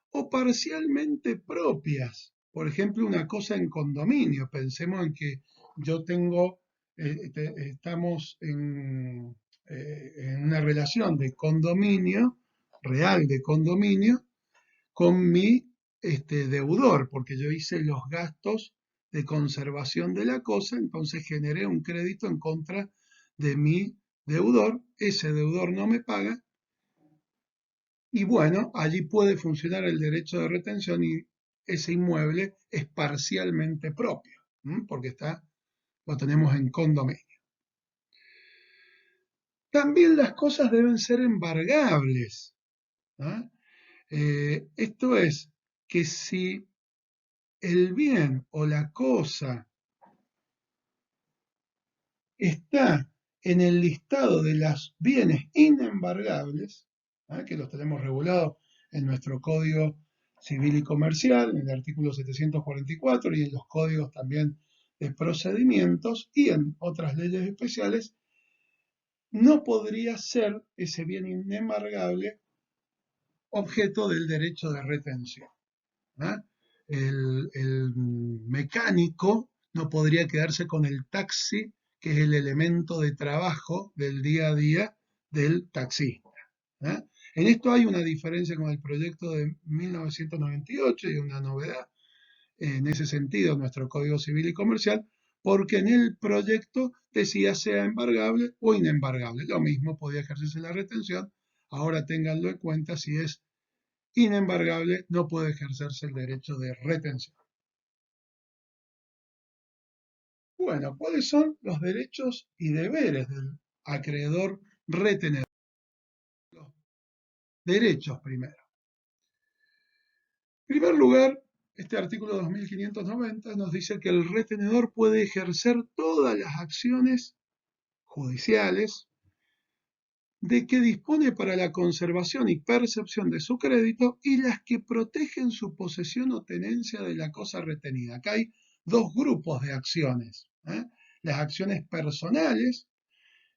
o parcialmente propias. Por ejemplo, una cosa en condominio. Pensemos en que yo tengo, estamos en una relación de condominio, real de condominio, con mi deudor, porque yo hice los gastos de conservación de la cosa, entonces generé un crédito en contra de mi deudor, ese deudor no me paga, y bueno, allí puede funcionar el derecho de retención y ese inmueble es parcialmente propio, porque lo tenemos en condominio. También las cosas deben ser embargables. Esto es que si el bien o la cosa está en el listado de los bienes inembargables, que los tenemos regulados en nuestro Código Civil y Comercial, en el artículo 744 y en los códigos también de procedimientos y en otras leyes especiales, no podría ser ese bien inembargable objeto del derecho de retención. El mecánico no podría quedarse con el taxi, que es el elemento de trabajo del día a día del taxista. En esto hay una diferencia con el proyecto de 1998 y una novedad en ese sentido en nuestro Código Civil y Comercial, porque en el proyecto decía sea embargable o inembargable. Lo mismo podía ejercerse la retención. Ahora ténganlo en cuenta, si es inembargable, no puede ejercerse el derecho de retención. Bueno, ¿cuáles son los derechos y deberes del acreedor retenedor? Los derechos primero. En primer lugar, este artículo 2590 nos dice que el retenedor puede ejercer todas las acciones judiciales de que dispone para la conservación y percepción de su crédito y las que protegen su posesión o tenencia de la cosa retenida. Acá hay dos grupos de acciones. Las acciones personales,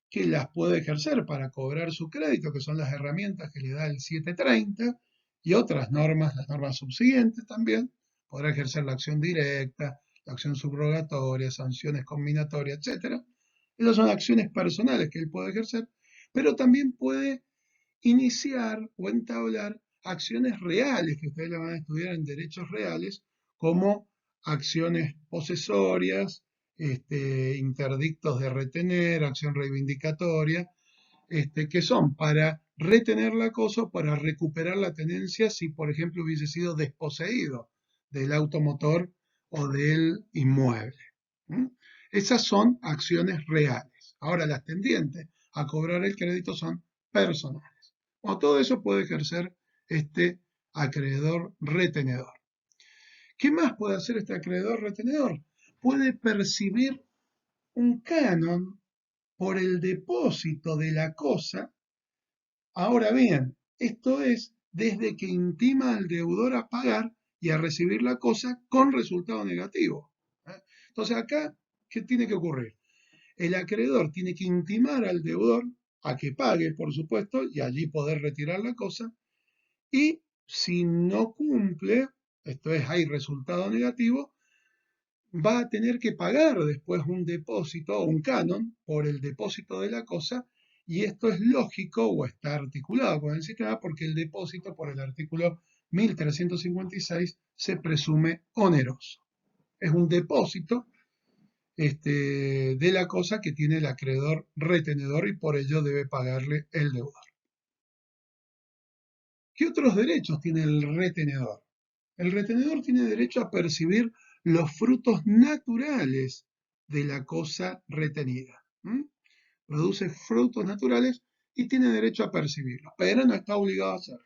que las puede ejercer para cobrar su crédito, que son las herramientas que le da el 730, y otras normas, las normas subsiguientes también, podrá ejercer la acción directa, la acción subrogatoria, sanciones combinatorias, etc. Esas son acciones personales que él puede ejercer, pero también puede iniciar o entablar acciones reales, que ustedes la van a estudiar en derechos reales, como acciones posesorias, interdictos de retener, acción reivindicatoria, que son para retener la cosa o para recuperar la tenencia si, por ejemplo, hubiese sido desposeído del automotor o del inmueble. Esas son acciones reales. Ahora, las tendientes a cobrar el crédito son personales. O todo eso puede ejercer este acreedor retenedor. ¿Qué más puede hacer este acreedor retenedor? Puede percibir un canon por el depósito de la cosa. Ahora bien, esto es desde que intima al deudor a pagar y a recibir la cosa con resultado negativo. Entonces acá, ¿qué tiene que ocurrir? El acreedor tiene que intimar al deudor a que pague, por supuesto, y allí poder retirar la cosa, y si no cumple, esto es, hay resultado negativo, va a tener que pagar después un depósito o un canon por el depósito de la cosa, y esto es lógico o está articulado con el sistema porque el depósito por el artículo 1356 se presume oneroso. Es un depósito de la cosa que tiene el acreedor retenedor y por ello debe pagarle el deudor. ¿Qué otros derechos tiene el retenedor? El retenedor tiene derecho a percibir los frutos naturales de la cosa retenida. Produce frutos naturales y tiene derecho a percibirlos, pero no está obligado a hacerlo.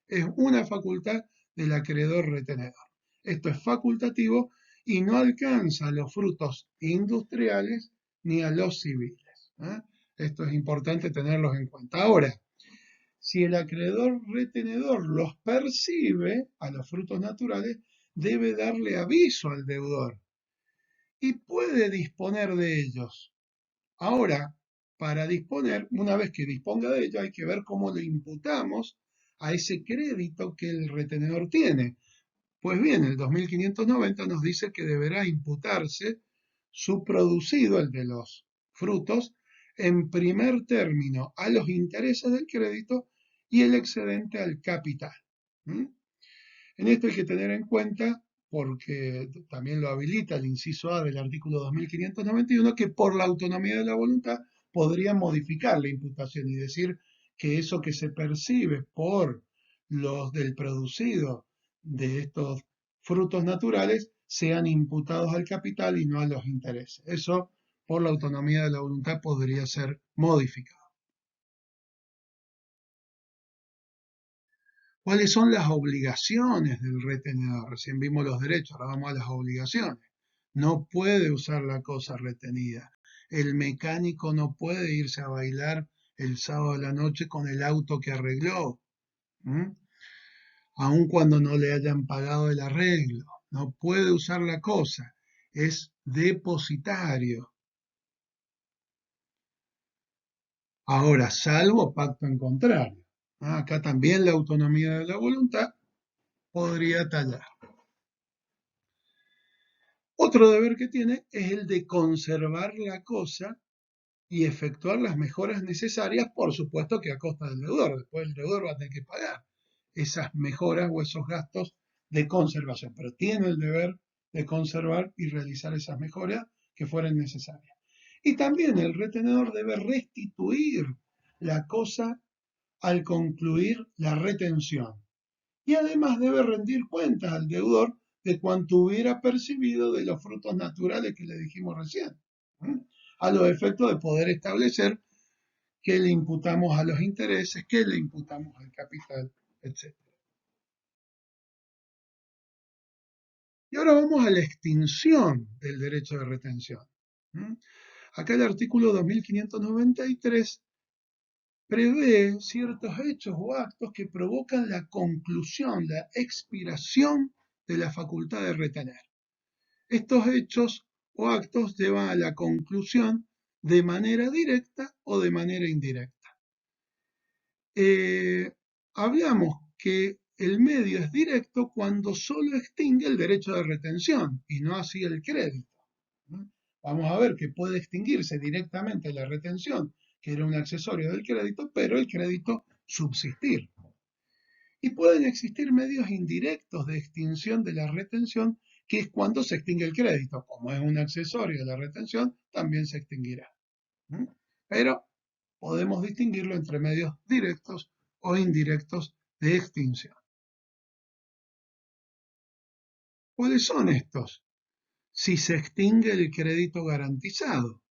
Es una facultad del acreedor retenedor. Esto es facultativo y no alcanza a los frutos industriales ni a los civiles. Esto es importante tenerlos en cuenta. Ahora, si el acreedor retenedor los percibe a los frutos naturales, debe darle aviso al deudor y puede disponer de ellos. Ahora, para disponer, una vez que disponga de ello, hay que ver cómo le imputamos a ese crédito que el retenedor tiene. Pues bien, el 2590 nos dice que deberá imputarse su producido, el de los frutos, en primer término a los intereses del crédito y el excedente al capital. En esto hay que tener en cuenta, porque también lo habilita el inciso A del artículo 2591, que por la autonomía de la voluntad podría modificar la imputación y decir que eso que se percibe por los del producido de estos frutos naturales sean imputados al capital y no a los intereses. Eso, por la autonomía de la voluntad, podría ser modificado. ¿Cuáles son las obligaciones del retenedor? Recién vimos los derechos, ahora vamos a las obligaciones. No puede usar la cosa retenida. El mecánico no puede irse a bailar el sábado de la noche con el auto que arregló, aun cuando no le hayan pagado el arreglo. No puede usar la cosa. Es depositario. Ahora, salvo pacto en contrario. Acá también la autonomía de la voluntad podría tallar. Otro deber que tiene es el de conservar la cosa y efectuar las mejoras necesarias, por supuesto que a costa del deudor. Después el deudor va a tener que pagar esas mejoras o esos gastos de conservación, pero tiene el deber de conservar y realizar esas mejoras que fueren necesarias. Y también el retenedor debe restituir la cosa al concluir la retención. Y además debe rendir cuentas al deudor de cuanto hubiera percibido de los frutos naturales que le dijimos recién, a los efectos de poder establecer qué le imputamos a los intereses, qué le imputamos al capital, etc. Y ahora vamos a la extinción del derecho de retención. Acá el artículo 2593 prevé ciertos hechos o actos que provocan la conclusión, la expiración de la facultad de retener. Estos hechos o actos llevan a la conclusión de manera directa o de manera indirecta. Hablamos que el medio es directo cuando solo extingue el derecho de retención y no así el crédito. Vamos a ver que puede extinguirse directamente la retención, que era un accesorio del crédito, pero el crédito subsistir. Y pueden existir medios indirectos de extinción de la retención, que es cuando se extingue el crédito. Como es un accesorio de la retención, también se extinguirá. Pero podemos distinguirlo entre medios directos o indirectos de extinción. ¿Cuáles son estos? Si se extingue el crédito garantizado,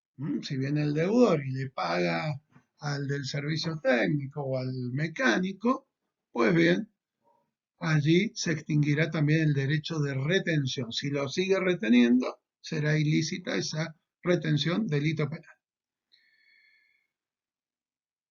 si viene el deudor y le paga al del servicio técnico o al mecánico, pues bien, allí se extinguirá también el derecho de retención. Si lo sigue reteniendo, será ilícita esa retención, delito penal.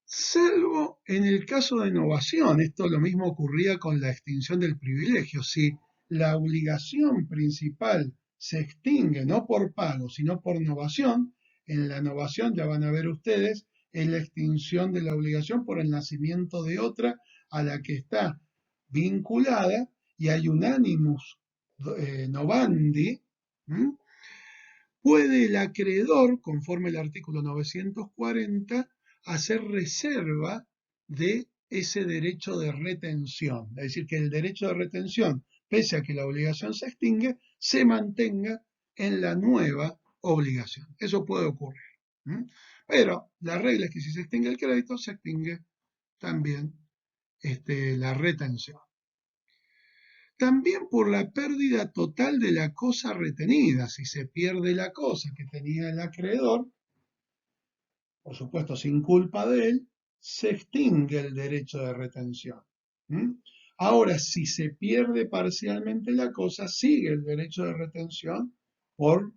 Salvo en el caso de novación, esto lo mismo ocurría con la extinción del privilegio. Si la obligación principal se extingue no por pago, sino por novación, en la novación ya van a ver ustedes, es la extinción de la obligación por el nacimiento de otra a la que está vinculada y hay un animus novandi. Puede el acreedor, conforme al artículo 940, hacer reserva de ese derecho de retención. Es decir, que el derecho de retención, pese a que la obligación se extingue, se mantenga en la nueva obligación. Eso puede ocurrir. Pero la regla es que si se extingue el crédito, se extingue también la retención. También por la pérdida total de la cosa retenida. Si se pierde la cosa que tenía el acreedor, por supuesto sin culpa de él, se extingue el derecho de retención. ¿Mm? Ahora, si se pierde parcialmente la cosa, sigue el derecho de retención por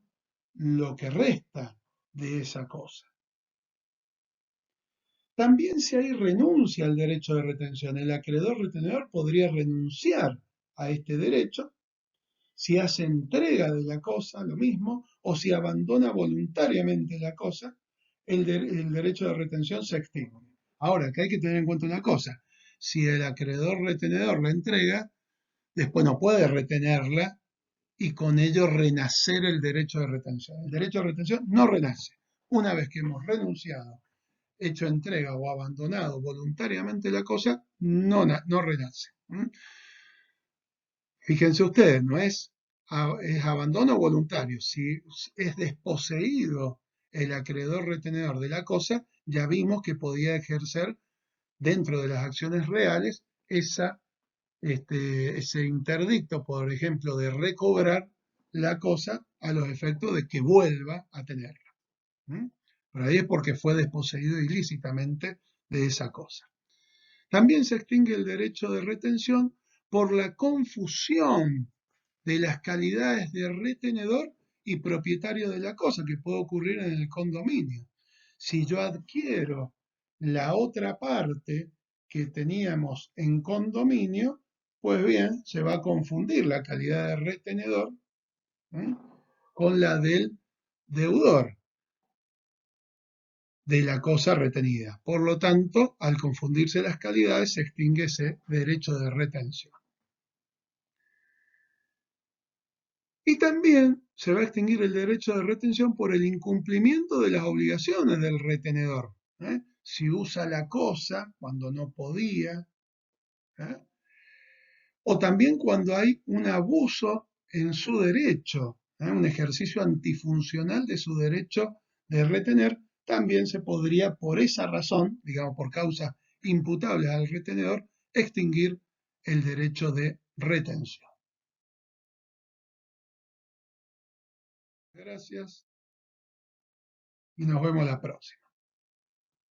lo que resta de esa cosa. También si hay renuncia al derecho de retención, el acreedor retenedor podría renunciar a este derecho si hace entrega de la cosa, lo mismo, o si abandona voluntariamente la cosa, el derecho de retención se extingue. Ahora, que hay que tener en cuenta una cosa, si el acreedor retenedor la entrega, después no puede retenerla y con ello renacer el derecho de retención. El derecho de retención no renace. Una vez que hemos renunciado, hecho entrega o abandonado voluntariamente la cosa, no renace. Fíjense ustedes, no es abandono voluntario. Si es desposeído el acreedor retenedor de la cosa, ya vimos que podía ejercer dentro de las acciones reales ese interdicto, por ejemplo, de recobrar la cosa a los efectos de que vuelva a tenerla. Por ahí es porque fue desposeído ilícitamente de esa cosa. También se extingue el derecho de retención por la confusión de las calidades de retenedor y propietario de la cosa, que puede ocurrir en el condominio. Si yo adquiero la otra parte que teníamos en condominio, pues bien, se va a confundir la calidad de retenedor, ¿eh?, con la del deudor de la cosa retenida. Por lo tanto, al confundirse las calidades, se extingue ese derecho de retención. Y también se va a extinguir el derecho de retención por el incumplimiento de las obligaciones del retenedor. Si usa la cosa cuando no podía, ¿eh?, o también cuando hay un abuso en su derecho, un ejercicio antifuncional de su derecho de retener, también se podría, por esa razón, digamos por causas imputables al retenedor, extinguir el derecho de retención. Gracias y nos vemos la próxima.